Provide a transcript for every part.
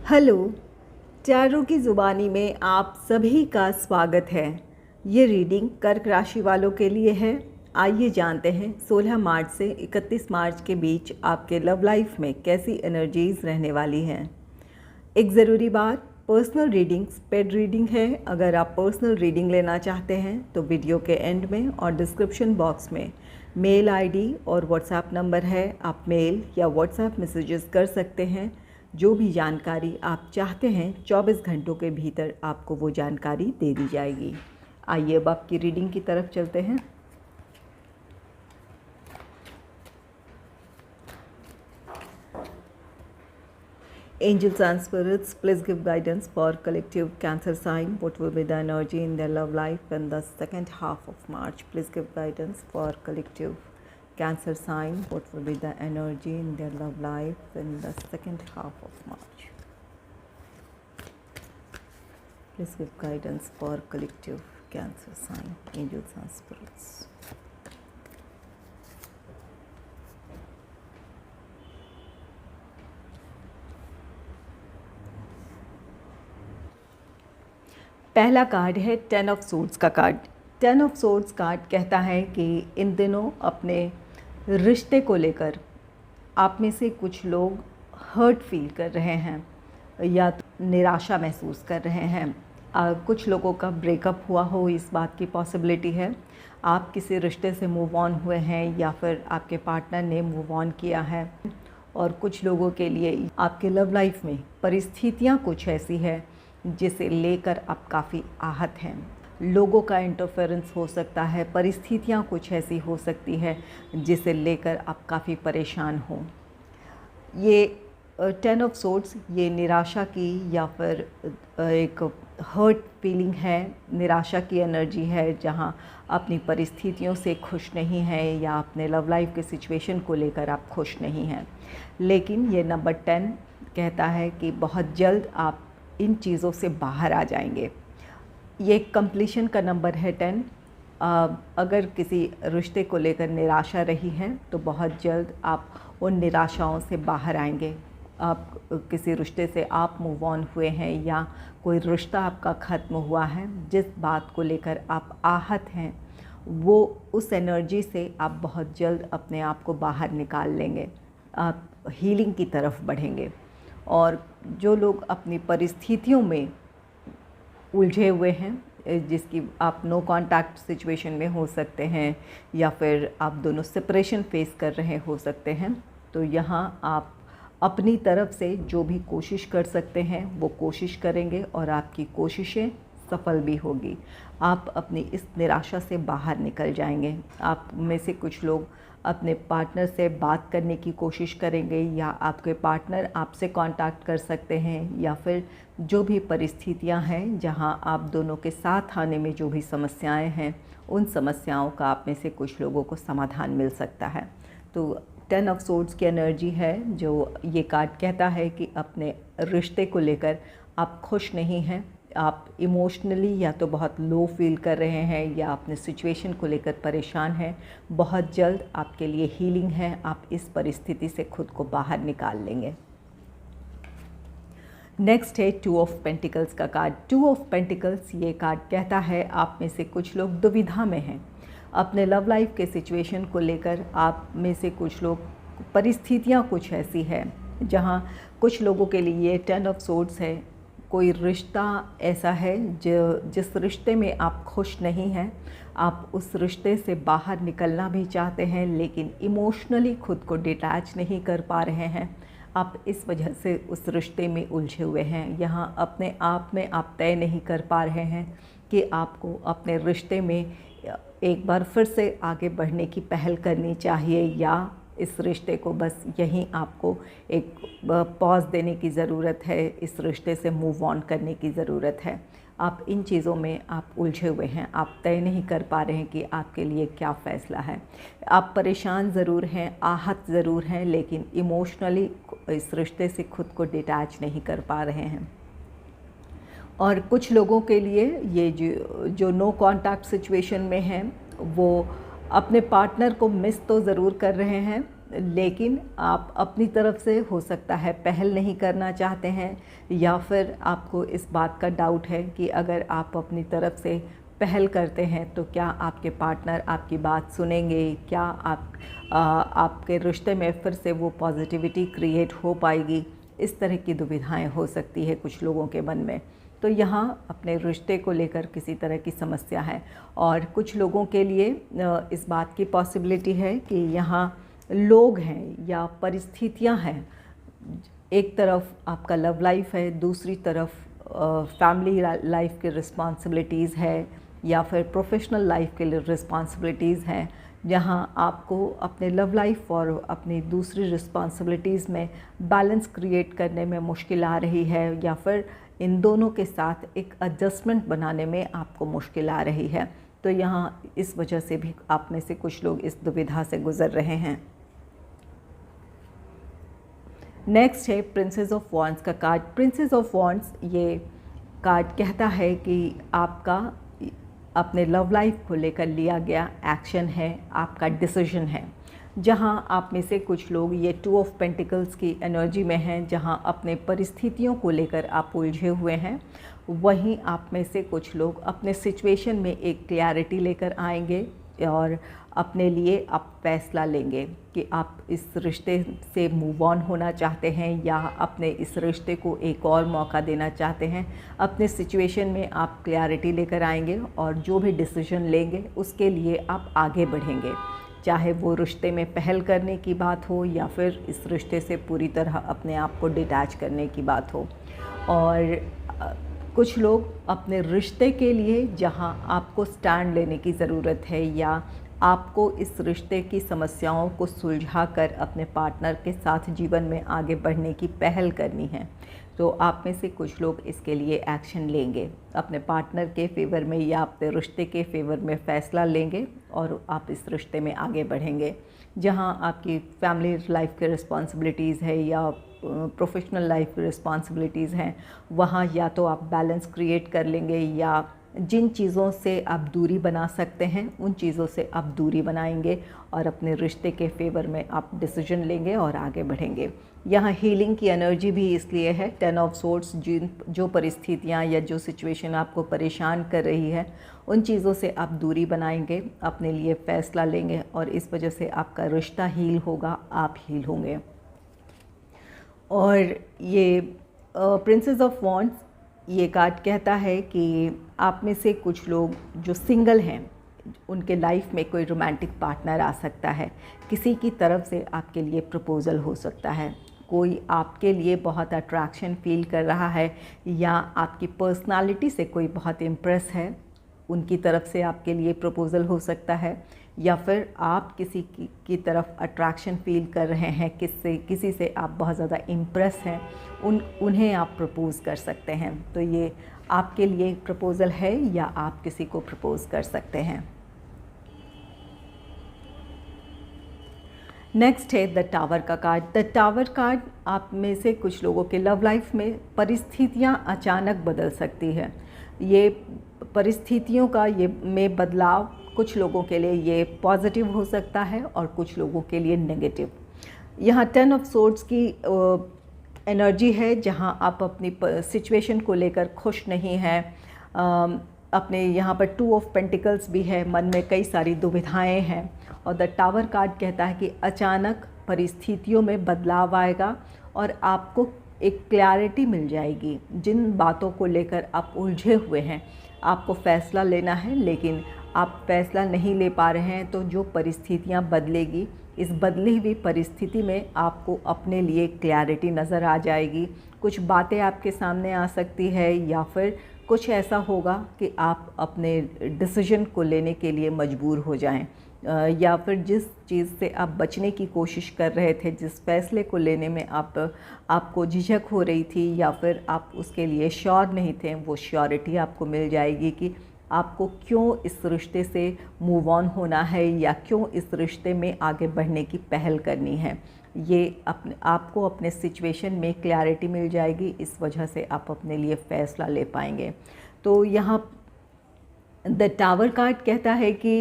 Hello. Tarot की ज़ुबानी में आप सभी का स्वागत है। ये रीडिंग कर्क राशि वालों के लिए है। आइए जानते हैं 16 मार्च से 31 मार्च के बीच आपके लव लाइफ में कैसी एनर्जीज़ रहने वाली हैं। एक ज़रूरी बात, पर्सनल रीडिंग्स पेड रीडिंग है। अगर आप पर्सनल रीडिंग लेना चाहते हैं तो वीडियो के एंड में और डिस्क्रिप्शन बॉक्स में मेल आईडी और व्हाट्सएप नंबर है। आप मेल या व्हाट्सएप मैसेजेस कर सकते हैं। जो भी जानकारी आप चाहते हैं 24 घंटों के भीतर आपको वो जानकारी दे दी जाएगी। आइए अब आपकी रीडिंग की तरफ चलते हैं। Angels and spirits, please give guidance for collective Cancer sign. What will be the energy in their love life in the second half of March? Please give guidance for collective Cancer sign. What will be the energy in their love life in the second half of March? Please give guidance for collective Cancer sign. Angels and spirits. पहला card है 10 of swords का card. 10 of swords card कहता है कि इन दिनों अपने रिश्ते को लेकर आप में से कुछ लोग हर्ट फील कर रहे हैं या तो निराशा महसूस कर रहे हैं। कुछ लोगों का ब्रेकअप हुआ हो, इस बात की पॉसिबिलिटी है। आप किसी रिश्ते से मूव ऑन हुए हैं या फिर आपके पार्टनर ने मूव ऑन किया है। और कुछ लोगों के लिए आपके लव लाइफ में परिस्थितियाँ कुछ ऐसी है जिसे लेकर आप काफ़ी आहत हैं। लोगों का इंटरफेरेंस हो सकता है, परिस्थितियाँ कुछ ऐसी हो सकती है जिसे लेकर आप काफ़ी परेशान हों। ये 10 ऑफ सोर्ड्स ये निराशा की या फिर एक हर्ट फीलिंग है, निराशा की एनर्जी है, जहाँ अपनी परिस्थितियों से खुश नहीं है या अपने लव लाइफ के सिचुएशन को लेकर आप खुश नहीं हैं। लेकिन ये नंबर 10 कहता है कि बहुत जल्द आप इन चीज़ों से बाहर आ जाएंगे। ये कंप्लीशन का नंबर है 10। अगर किसी रिश्ते को लेकर निराशा रही है तो बहुत जल्द आप उन निराशाओं से बाहर आएंगे। आप किसी रिश्ते से आप मूव ऑन हुए हैं या कोई रिश्ता आपका ख़त्म हुआ है, जिस बात को लेकर आप आहत हैं वो उस एनर्जी से आप बहुत जल्द अपने आप को बाहर निकाल लेंगे। आप हीलिंग की तरफ बढ़ेंगे। और जो लोग अपनी परिस्थितियों में उलझे हुए हैं, जिसकी आप नो कांटेक्ट सिचुएशन में हो सकते हैं या फिर आप दोनों सेपरेशन फेस कर रहे हो सकते हैं, तो यहाँ आप अपनी तरफ से जो भी कोशिश कर सकते हैं वो कोशिश करेंगे और आपकी कोशिशें सफल भी होगी। आप अपनी इस निराशा से बाहर निकल जाएंगे। आप में से कुछ लोग अपने पार्टनर से बात करने की कोशिश करेंगे या आपके पार्टनर आपसे कांटेक्ट कर सकते हैं, या फिर जो भी परिस्थितियां हैं जहां आप दोनों के साथ आने में जो भी समस्याएं हैं, उन समस्याओं का आप में से कुछ लोगों को समाधान मिल सकता है। तो 10 ऑफ सोर्ड्स की एनर्जी है जो ये कार्ड कहता है कि अपने रिश्ते को लेकर आप खुश नहीं हैं। आप इमोशनली या तो बहुत लो फील कर रहे हैं या अपने सिचुएशन को लेकर परेशान हैं। बहुत जल्द आपके लिए हीलिंग है, आप इस परिस्थिति से खुद को बाहर निकाल लेंगे। नेक्स्ट है 2 ऑफ पेंटिकल्स का कार्ड। 2 ऑफ पेंटिकल्स ये कार्ड कहता है आप में से कुछ लोग दुविधा में हैं। अपने लव लाइफ के सिचुएशन को लेकर आप में से कुछ लोग परिस्थितियाँ कुछ ऐसी है जहाँ कुछ लोगों के लिए 10 ऑफ सोर्ड्स है। कोई रिश्ता ऐसा है जिस रिश्ते में आप खुश नहीं हैं। आप उस रिश्ते से बाहर निकलना भी चाहते हैं लेकिन इमोशनली खुद को डिटैच नहीं कर पा रहे हैं। आप इस वजह से उस रिश्ते में उलझे हुए हैं। यहाँ अपने आप में आप तय नहीं कर पा रहे हैं कि आपको अपने रिश्ते में एक बार फिर से आगे बढ़ने की पहल करनी चाहिए या इस रिश्ते को बस यहीं आपको एक पॉज देने की ज़रूरत है, इस रिश्ते से मूव ऑन करने की ज़रूरत है। आप इन चीज़ों में आप उलझे हुए हैं, आप तय नहीं कर पा रहे हैं कि आपके लिए क्या फ़ैसला है। आप परेशान ज़रूर हैं, आहत ज़रूर हैं, लेकिन इमोशनली इस रिश्ते से खुद को डिटैच नहीं कर पा रहे हैं। और कुछ लोगों के लिए ये जो नो कांटेक्ट सिचुएशन में हैं वो अपने पार्टनर को मिस तो ज़रूर कर रहे हैं, लेकिन आप अपनी तरफ से हो सकता है पहल नहीं करना चाहते हैं, या फिर आपको इस बात का डाउट है कि अगर आप अपनी तरफ से पहल करते हैं तो क्या आपके पार्टनर आपकी बात सुनेंगे, क्या आपके रिश्ते में फिर से वो पॉजिटिविटी क्रिएट हो पाएगी। इस तरह की दुविधाएं हो सकती है कुछ लोगों के मन में। तो यहाँ अपने रिश्ते को लेकर किसी तरह की समस्या है, और कुछ लोगों के लिए इस बात की पॉसिबिलिटी है कि यहाँ लोग हैं या परिस्थितियाँ हैं। एक तरफ आपका लव लाइफ है, दूसरी तरफ फैमिली लाइफ की रिस्पॉन्सिबिलिटीज़ है, या फिर प्रोफेशनल लाइफ के लिए रिस्पॉन्सिबिलिटीज़ हैं, जहाँ आपको अपने लव लाइफ और अपनी दूसरी रिस्पॉन्सिबिलिटीज़ में बैलेंस क्रिएट करने में मुश्किल आ रही है, या फिर इन दोनों के साथ एक एडजस्टमेंट बनाने में आपको मुश्किल आ रही है। तो यहाँ इस वजह से भी आप में से कुछ लोग इस दुविधा से गुज़र रहे हैं। नेक्स्ट है प्रिंसेस ऑफ वॉन्ड्स का कार्ड। प्रिंसेस ऑफ वॉन्ड्स ये कार्ड कहता है कि आपका अपने लव लाइफ को लेकर लिया गया एक्शन है, आपका डिसीजन है। जहाँ आप में से कुछ लोग ये 2 ऑफ पेंटिकल्स की एनर्जी में हैं, जहाँ अपने परिस्थितियों को लेकर आप उलझे हुए हैं, वहीं आप में से कुछ लोग अपने सिचुएशन में एक क्लैरिटी लेकर आएंगे और अपने लिए आप फैसला लेंगे कि आप इस रिश्ते से मूव ऑन होना चाहते हैं या अपने इस रिश्ते को एक और मौका देना चाहते हैं। अपने सिचुएशन में आप क्लैरिटी लेकर आएंगे और जो भी डिसीजन लेंगे उसके लिए आप आगे बढ़ेंगे, चाहे वो रिश्ते में पहल करने की बात हो या फिर इस रिश्ते से पूरी तरह अपने आप को डिटैच करने की बात हो। और कुछ लोग अपने रिश्ते के लिए जहां आपको स्टैंड लेने की ज़रूरत है या आपको इस रिश्ते की समस्याओं को सुलझा कर अपने पार्टनर के साथ जीवन में आगे बढ़ने की पहल करनी है, तो आप में से कुछ लोग इसके लिए एक्शन लेंगे, अपने पार्टनर के फेवर में या अपने रिश्ते के फेवर में फ़ैसला लेंगे और आप इस रिश्ते में आगे बढ़ेंगे। जहां आपकी फैमिली लाइफ की रिस्पॉन्सिबिलिटीज़ है या प्रोफेशनल लाइफ की रिस्पॉन्सिबिलिटीज़ हैं, वहाँ या तो आप बैलेंस क्रिएट कर लेंगे या जिन चीज़ों से आप दूरी बना सकते हैं उन चीज़ों से आप दूरी बनाएंगे और अपने रिश्ते के फेवर में आप डिसीजन लेंगे और आगे बढ़ेंगे। यहाँ हीलिंग की एनर्जी भी इसलिए है। 10 ऑफ सोर्ड्स, जो परिस्थितियाँ या जो सिचुएशन आपको परेशान कर रही है उन चीज़ों से आप दूरी बनाएंगे, अपने लिए फ़ैसला लेंगे और इस वजह से आपका रिश्ता हील होगा, आप हील होंगे। और ये प्रिंसेस ऑफ वॉन्ड्स ये कार्ड कहता है कि आप में से कुछ लोग जो सिंगल हैं उनके लाइफ में कोई रोमांटिक पार्टनर आ सकता है, किसी की तरफ से आपके लिए प्रपोज़ल हो सकता है, कोई आपके लिए बहुत अट्रैक्शन फील कर रहा है या आपकी पर्सनालिटी से कोई बहुत इम्प्रेस है, उनकी तरफ से आपके लिए प्रपोज़ल हो सकता है, या फिर आप किसी की तरफ अट्रैक्शन फील कर रहे हैं, किसी से आप बहुत ज़्यादा इम्प्रेस हैं, उन्हें आप प्रपोज़ कर सकते हैं। तो ये आपके लिए प्रपोज़ल है या आप किसी को प्रपोज़ कर सकते हैं। नेक्स्ट है द टावर का कार्ड। द टावर कार्ड आप में से कुछ लोगों के लव लाइफ में परिस्थितियां अचानक बदल सकती है। ये परिस्थितियों का में बदलाव कुछ लोगों के लिए ये पॉजिटिव हो सकता है और कुछ लोगों के लिए नेगेटिव। यहाँ 10 ऑफ सोर्ड्स की एनर्जी है, जहाँ आप अपनी सिचुएशन को लेकर खुश नहीं हैं, अपने यहाँ पर 2 ऑफ पेंटिकल्स भी है, मन में कई सारी दुविधाएं हैं। और द टावर कार्ड कहता है कि अचानक परिस्थितियों में बदलाव आएगा और आपको एक क्लैरिटी मिल जाएगी। जिन बातों को लेकर आप उलझे हुए हैं, आपको फ़ैसला लेना है लेकिन आप फ़ैसला नहीं ले पा रहे हैं, तो जो परिस्थितियाँ बदलेगी, इस बदली हुई परिस्थिति में आपको अपने लिए क्लैरिटी नज़र आ जाएगी। कुछ बातें आपके सामने आ सकती है या फिर कुछ ऐसा होगा कि आप अपने डिसीजन को लेने के लिए मजबूर हो जाएं, या फिर जिस चीज़ से आप बचने की कोशिश कर रहे थे, जिस फैसले को लेने में आपको झिझक हो रही थी या फिर आप उसके लिए श्योर नहीं थे, वो श्योरिटी आपको मिल जाएगी कि आपको क्यों इस रिश्ते से मूव ऑन होना है या क्यों इस रिश्ते में आगे बढ़ने की पहल करनी है। ये आपको अपने सिचुएशन में क्लैरिटी मिल जाएगी, इस वजह से आप अपने लिए फ़ैसला ले पाएंगे। तो यहाँ द टावर कार्ड कहता है कि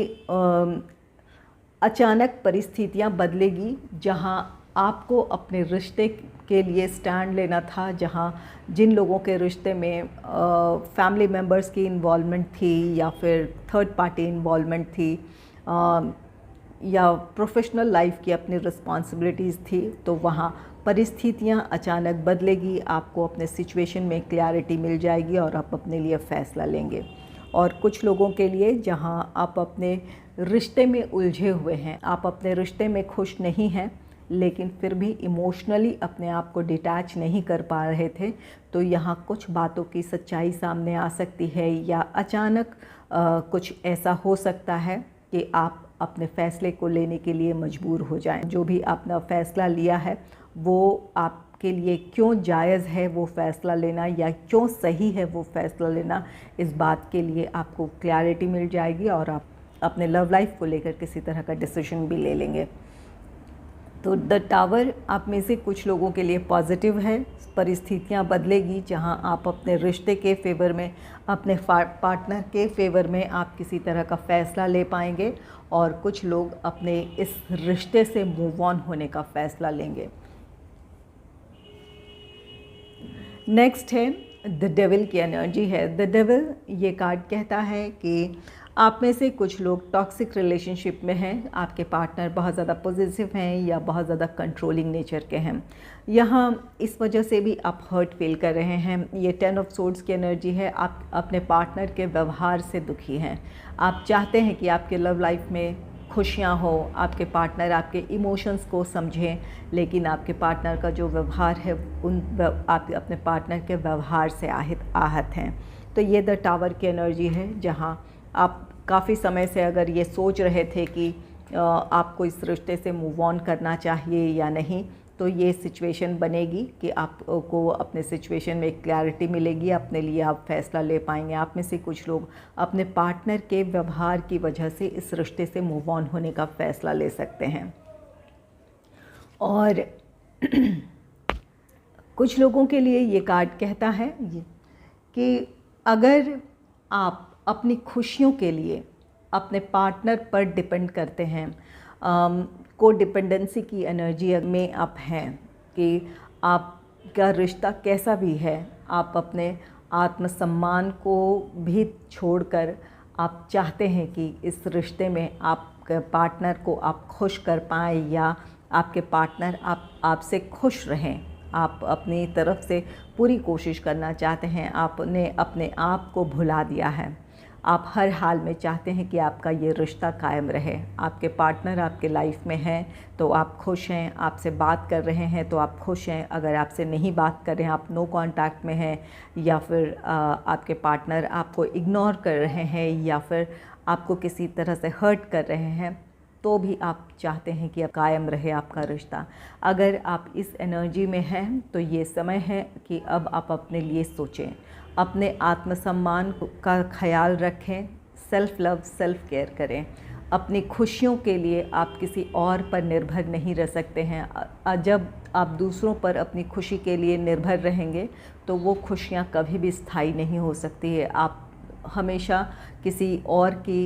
अचानक परिस्थितियां बदलेगी जहां आपको अपने रिश्ते के लिए स्टैंड लेना था, जहां जिन लोगों के रिश्ते में फैमिली मेम्बर्स की इन्वॉल्वमेंट थी या फिर थर्ड पार्टी इन्वॉल्वमेंट थी, या प्रोफेशनल लाइफ की अपनी रिस्पॉन्सिबिलिटीज़ थी, तो वहाँ परिस्थितियाँ अचानक बदलेगी, आपको अपने सिचुएशन में क्लैरिटी मिल जाएगी और आप अपने लिए फ़ैसला लेंगे। और कुछ लोगों के लिए जहाँ आप अपने रिश्ते में उलझे हुए हैं, आप अपने रिश्ते में खुश नहीं हैं, लेकिन फिर भी इमोशनली अपने आप को डिटैच नहीं कर पा रहे थे, तो यहाँ कुछ बातों की सच्चाई सामने आ सकती है, या अचानक कुछ ऐसा हो सकता है कि आप अपने फ़ैसले को लेने के लिए मजबूर हो जाएं। जो भी आपने फ़ैसला लिया है वो आपके लिए क्यों जायज़ है वो फ़ैसला लेना, या क्यों सही है वो फ़ैसला लेना, इस बात के लिए आपको क्लैरिटी मिल जाएगी और आप अपने लव लाइफ को लेकर किसी तरह का डिसीजन भी ले लेंगे। तो द टावर आप में से कुछ लोगों के लिए पॉजिटिव है, परिस्थितियां बदलेगी जहां आप अपने रिश्ते के फेवर में, अपने पार्टनर के फेवर में आप किसी तरह का फ़ैसला ले पाएंगे, और कुछ लोग अपने इस रिश्ते से मूव ऑन होने का फ़ैसला लेंगे। नेक्स्ट है द डेविल की एनर्जी है। द डेविल ये कार्ड कहता है कि आप में से कुछ लोग टॉक्सिक रिलेशनशिप में हैं, आपके पार्टनर बहुत ज़्यादा पॉजिटिव हैं या बहुत ज़्यादा कंट्रोलिंग नेचर के हैं। यहाँ इस वजह से भी आप हर्ट फील कर रहे हैं। ये 10 ऑफ सोर्ड्स की एनर्जी है। आप अपने पार्टनर के व्यवहार से दुखी हैं। आप चाहते हैं कि आपके लव लाइफ में खुशियाँ हो, आपके पार्टनर आपके इमोशंस को समझें, लेकिन आपके पार्टनर का जो व्यवहार है आप अपने पार्टनर के व्यवहार से आहत हैं। तो ये द टावर की एनर्जी है, जहाँ आप काफ़ी समय से अगर ये सोच रहे थे कि आपको इस रिश्ते से मूव ऑन करना चाहिए या नहीं, तो ये सिचुएशन बनेगी कि आपको अपने सिचुएशन में एक क्लैरिटी मिलेगी, अपने लिए आप फैसला ले पाएंगे। आप में से कुछ लोग अपने पार्टनर के व्यवहार की वजह से इस रिश्ते से मूव ऑन होने का फ़ैसला ले सकते हैं। और कुछ लोगों के लिए ये कार्ड कहता है कि अगर आप अपनी खुशियों के लिए अपने पार्टनर पर डिपेंड करते हैं, को डिपेंडेंसी की एनर्जी में आप हैं, कि आपका रिश्ता कैसा भी है, आप अपने आत्मसम्मान को भी छोड़कर आप चाहते हैं कि इस रिश्ते में आपके पार्टनर को आप खुश कर पाएँ, या आपके पार्टनर आपसे खुश रहें। आप अपनी तरफ से पूरी कोशिश करना चाहते हैं, आपने अपने आप को भुला दिया है। आप हर हाल में चाहते हैं कि आपका ये रिश्ता कायम रहे। आपके पार्टनर आपके लाइफ में हैं तो आप खुश हैं, आपसे बात कर रहे हैं तो आप खुश हैं। अगर आपसे नहीं बात कर रहे हैं, आप नो कांटेक्ट में हैं, या फिर आपके पार्टनर आपको इग्नोर कर रहे हैं, या फिर आपको किसी तरह से हर्ट कर रहे हैं, तो भी आप चाहते हैं कि कायम रहे आपका रिश्ता। अगर आप इस एनर्जी में हैं तो ये समय है कि अब आप अपने लिए सोचें, अपने आत्मसम्मान का ख्याल रखें, सेल्फ़ लव, सेल्फ़ केयर करें। अपनी खुशियों के लिए आप किसी और पर निर्भर नहीं रह सकते हैं। जब आप दूसरों पर अपनी खुशी के लिए निर्भर रहेंगे तो वो खुशियाँ कभी भी स्थायी नहीं हो सकती है। आप हमेशा किसी और की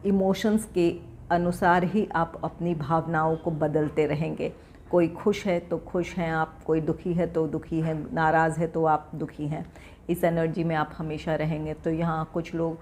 इमोशंस के अनुसार ही आप अपनी भावनाओं को बदलते रहेंगे। कोई खुश है तो खुश हैं आप, कोई दुखी है तो दुखी हैं, नाराज़ है तो आप दुखी हैं। इस एनर्जी में आप हमेशा रहेंगे। तो यहाँ कुछ लोग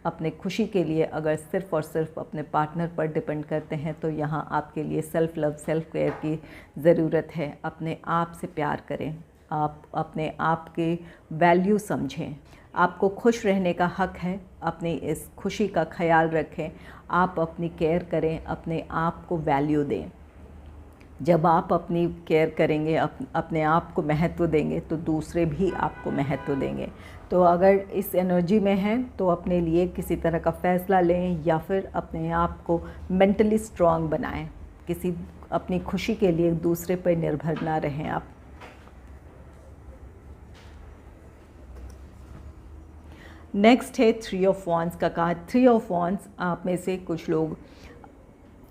अपने खुशी के लिए अगर सिर्फ़ और सिर्फ अपने पार्टनर पर डिपेंड करते हैं तो यहाँ आपके लिए सेल्फ़ लव, सेल्फ़ केयर की ज़रूरत है। अपने आप से प्यार करें, आप अपने आप की वैल्यू समझें। आपको खुश रहने का हक़ है, अपनी इस खुशी का ख्याल रखें, आप अपनी केयर करें, अपने आप को वैल्यू दें। जब आप अपनी केयर करेंगे, अपने आप को महत्व देंगे, तो दूसरे भी आपको महत्व देंगे। तो अगर इस एनर्जी में हैं तो अपने लिए किसी तरह का फ़ैसला लें, या फिर अपने आप को मेंटली स्ट्रॉन्ग बनाएं। किसी अपनी खुशी के लिए दूसरे पर निर्भर ना रहें आप। नेक्स्ट है 3 ऑफ वॉन्ड्स का कार्ड। 3 ऑफ वॉन्ड्स आप में से कुछ लोग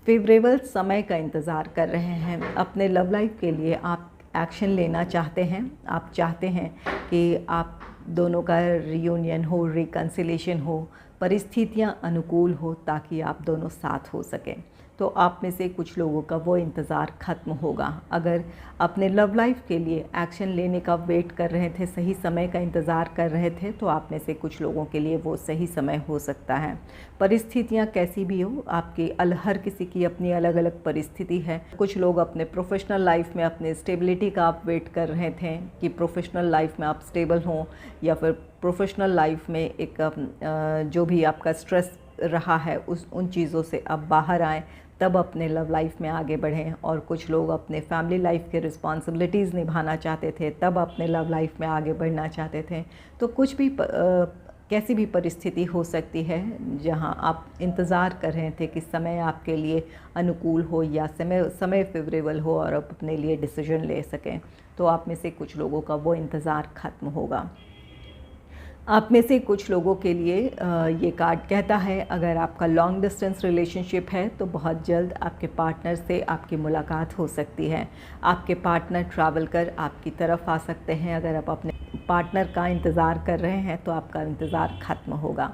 फेवरेबल समय का इंतज़ार कर रहे हैं। अपने लव लाइफ के लिए आप एक्शन लेना चाहते हैं। आप चाहते हैं कि आप दोनों का रियूनियन हो, रिकन्सिलेशन हो, परिस्थितियाँ अनुकूल हो ताकि आप दोनों साथ हो सकें। तो आप में से कुछ लोगों का वो इंतज़ार ख़त्म होगा। अगर अपने लव लाइफ के लिए एक्शन लेने का वेट कर रहे थे, सही समय का इंतज़ार कर रहे थे, तो आप में से कुछ लोगों के लिए वो सही समय हो सकता है। परिस्थितियाँ कैसी भी हो, आपकी हर किसी की अपनी अलग अलग परिस्थिति है। कुछ लोग अपने प्रोफेशनल लाइफ में अपने स्टेबिलिटी का आप वेट कर रहे थे कि प्रोफेशनल लाइफ में आप स्टेबल हों, या फिर प्रोफेशनल लाइफ में एक जो भी आपका स्ट्रेस रहा है उन चीज़ों से आप बाहर आएँ, तब अपने लव लाइफ में आगे बढ़ें। और कुछ लोग अपने फैमिली लाइफ के रिस्पॉन्सिबिलिटीज़ निभाना चाहते थे, तब अपने लव लाइफ में आगे बढ़ना चाहते थे। तो कुछ भी कैसी भी परिस्थिति हो सकती है जहां आप इंतज़ार कर रहे थे कि समय आपके लिए अनुकूल हो या समय फेवरेबल हो और आप अपने लिए डिसीजन ले सकें, तो आप में से कुछ लोगों का वो इंतज़ार ख़त्म होगा। आप में से कुछ लोगों के लिए ये कार्ड कहता है, अगर आपका लॉन्ग डिस्टेंस रिलेशनशिप है तो बहुत जल्द आपके पार्टनर से आपकी मुलाकात हो सकती है। आपके पार्टनर ट्रैवल कर आपकी तरफ आ सकते हैं। अगर आप अपने पार्टनर का इंतज़ार कर रहे हैं तो आपका इंतज़ार ख़त्म होगा।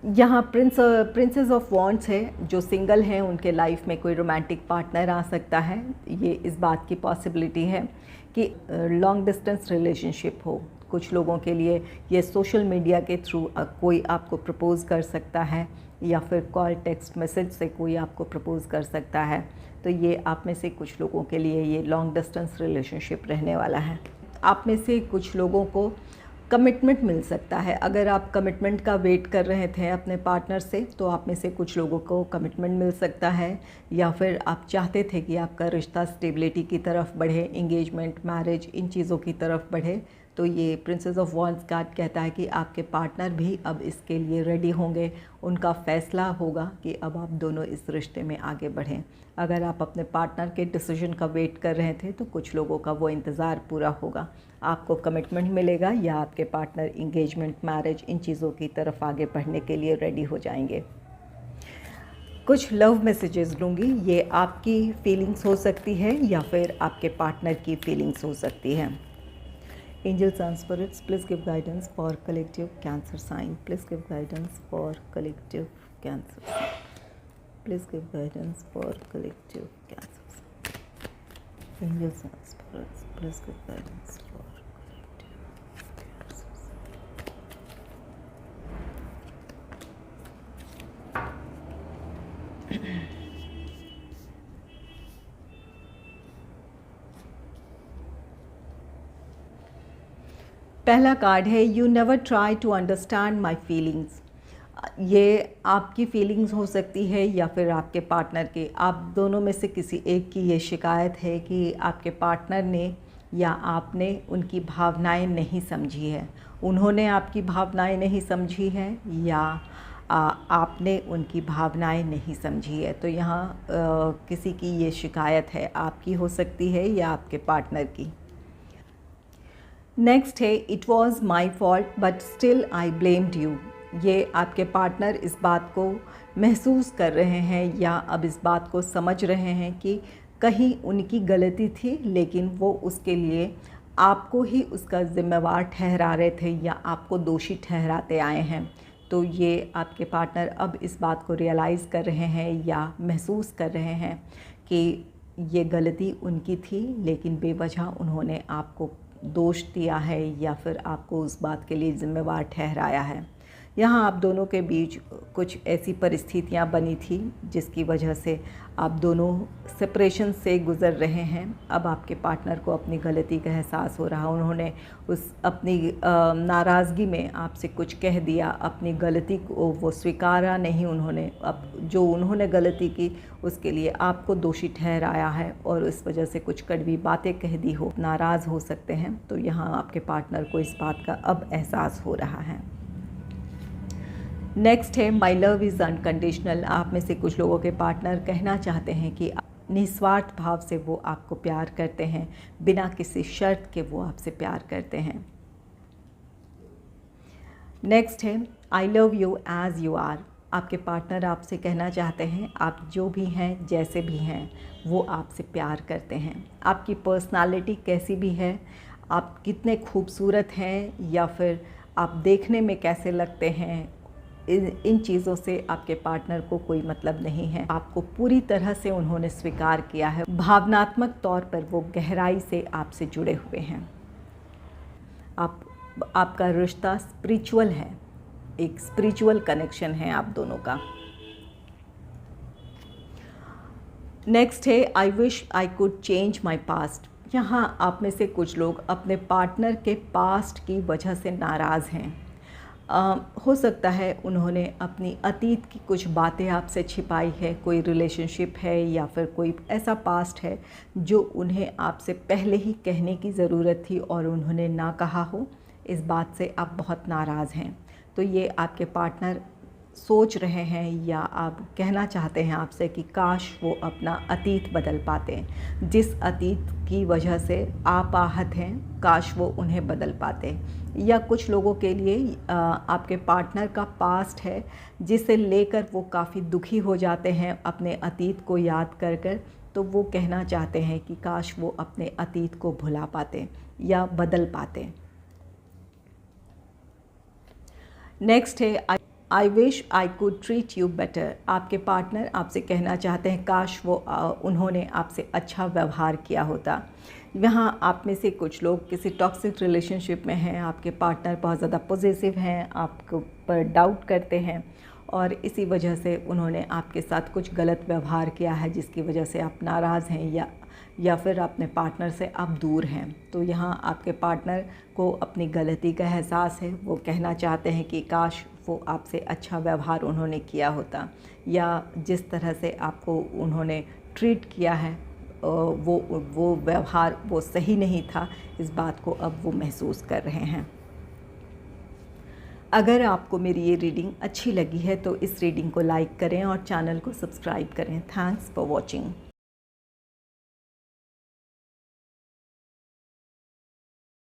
यहाँ प्रिंसेस ऑफ वॉन्ड्स है, जो सिंगल हैं उनके लाइफ में कोई रोमांटिक पार्टनर आ सकता है। ये इस बात की पॉसिबिलिटी है कि लॉन्ग डिस्टेंस रिलेशनशिप हो। कुछ लोगों के लिए ये सोशल मीडिया के थ्रू कोई आपको प्रपोज़ कर सकता है, या फिर कॉल टेक्स्ट मैसेज से कोई आपको प्रपोज़ कर सकता है। तो ये आप में से कुछ लोगों के लिए ये लॉन्ग डिस्टेंस रिलेशनशिप रहने वाला है। आप में से कुछ लोगों को कमिटमेंट मिल सकता है। अगर आप कमिटमेंट का वेट कर रहे थे अपने पार्टनर से, तो आप में से कुछ लोगों को कमिटमेंट मिल सकता है, या फिर आप चाहते थे कि आपका रिश्ता स्टेबिलिटी की तरफ बढ़े, इंगेजमेंट, मैरिज, इन चीज़ों की तरफ बढ़े। तो ये प्रिंसेस ऑफ वॉन्ड्स कार्ड कहता है कि आपके पार्टनर भी अब इसके लिए रेडी होंगे। उनका फ़ैसला होगा कि अब आप दोनों इस रिश्ते में आगे बढ़ें। अगर आप अपने पार्टनर के डिसीजन का वेट कर रहे थे तो कुछ लोगों का वो इंतज़ार पूरा होगा। आपको कमिटमेंट मिलेगा, या आपके पार्टनर इंगेजमेंट, मैरिज, इन चीज़ों की तरफ आगे बढ़ने के लिए रेडी हो जाएंगे। कुछ लव मैसेजेस लूँगी। ये आपकी फीलिंग्स हो सकती है या फिर आपके पार्टनर की फीलिंग्स हो सकती है। Angels and spirits, please give guidance for collective Cancer sign. Please give guidance for collective Cancer sign. Please give guidance for collective Cancer sign. Angels and spirits, please give guidance for collective Cancer sign. पहला card है, you never try to understand my feelings. ये आपकी feelings हो सकती है या फिर आपके पार्टनर के। आप दोनों में से किसी एक की ये शिकायत है कि आपके पार्टनर ने या आपने उनकी भावनाएं नहीं समझी है। उन्होंने आपकी भावनाएं नहीं समझी है, या आपने उनकी भावनाएं नहीं समझी है। तो यहाँ किसी की ये शिकायत है, आपकी हो सकती है या आपके पार्टनर की। नेक्स्ट है, it was my fault but still I blamed you. ये आपके पार्टनर इस बात को महसूस कर रहे हैं या अब इस बात को समझ रहे हैं कि कहीं उनकी गलती थी, लेकिन वो उसके लिए आपको ही उसका ज़िम्मेवार ठहरा रहे थे या आपको दोषी ठहराते आए हैं। तो ये आपके पार्टनर अब इस बात को रियलाइज़ कर रहे हैं या महसूस कर रहे हैं कि ये गलती उनकी थी, लेकिन बेवजह उन्होंने आपको दोष दिया है या फिर आपको उस बात के लिए ज़िम्मेवार ठहराया है। यहाँ आप दोनों के बीच कुछ ऐसी परिस्थितियाँ बनी थी जिसकी वजह से आप दोनों सेपरेशन से गुज़र रहे हैं। अब आपके पार्टनर को अपनी गलती का एहसास हो रहा। उन्होंने उस अपनी नाराज़गी में आपसे कुछ कह दिया, अपनी गलती को वो स्वीकारा नहीं उन्होंने। अब जो उन्होंने गलती की उसके लिए आपको दोषी ठहराया है और इस वजह से कुछ कड़वी बातें कह दी हो, नाराज़ हो सकते हैं। तो यहाँ आपके पार्टनर को इस बात का अब एहसास हो रहा है। नेक्स्ट है, माई लव इज़ अनकंडीशनल। आप में से कुछ लोगों के पार्टनर कहना चाहते हैं कि निस्वार्थ भाव से वो आपको प्यार करते हैं, बिना किसी शर्त के वो आपसे प्यार करते हैं। नेक्स्ट है, I love you as you are. आपके पार्टनर आपसे कहना चाहते हैं आप जो भी हैं, जैसे भी हैं, वो आपसे प्यार करते हैं। आपकी पर्सनालिटी कैसी भी है, आप कितने खूबसूरत हैं या फिर आप देखने में कैसे लगते हैं, इन चीज़ों से आपके पार्टनर को कोई मतलब नहीं है। आपको पूरी तरह से उन्होंने स्वीकार किया है, भावनात्मक तौर पर वो गहराई से आपसे जुड़े हुए हैं। आपका रिश्ता स्पिरिचुअल है, एक स्पिरिचुअल कनेक्शन है आप दोनों का। नेक्स्ट है I wish I could change my past. यहाँ आप में से कुछ लोग अपने पार्टनर के पास्ट की वजह से नाराज़ हैं। हो सकता है उन्होंने अपनी अतीत की कुछ बातें आपसे छिपाई है, कोई रिलेशनशिप है या फिर कोई ऐसा पास्ट है जो उन्हें आपसे पहले ही कहने की ज़रूरत थी और उन्होंने ना कहा हो। इस बात से आप बहुत नाराज़ हैं। तो ये आपके पार्टनर सोच रहे हैं या आप कहना चाहते हैं आपसे कि काश वो अपना अतीत बदल पाते, जिस अतीत की वजह से आप आहत हैं, काश वो उन्हें बदल पाते। या कुछ लोगों के लिए आपके पार्टनर का पास्ट है जिसे लेकर वो काफ़ी दुखी हो जाते हैं अपने अतीत को याद कर कर, तो वो कहना चाहते हैं कि काश वो अपने अतीत को भुला पाते या बदल पाते। नेक्स्ट है I wish I could treat you better. आपके पार्टनर आपसे कहना चाहते हैं काश वो उन्होंने आपसे अच्छा व्यवहार किया होता। यहाँ आप में से कुछ लोग किसी टॉक्सिक रिलेशनशिप में हैं, आपके पार्टनर बहुत ज़्यादा पॉजिटिव हैं, आपके ऊपर डाउट करते हैं और इसी वजह से उन्होंने आपके साथ कुछ गलत व्यवहार किया है जिसकी वजह से आप नाराज़ हैं या फिर अपने पार्टनर से आप दूर हैं। तो यहाँ आपके पार्टनर को अपनी गलती का एहसास है, वो कहना चाहते हैं कि काश वो आपसे अच्छा व्यवहार उन्होंने किया होता या जिस तरह से आपको उन्होंने ट्रीट किया है वो व्यवहार वो सही नहीं था। इस बात को अब वो महसूस कर रहे हैं। अगर आपको मेरी ये रीडिंग अच्छी लगी है तो इस रीडिंग को लाइक करें और चैनल को सब्सक्राइब करें। Thanks for watching.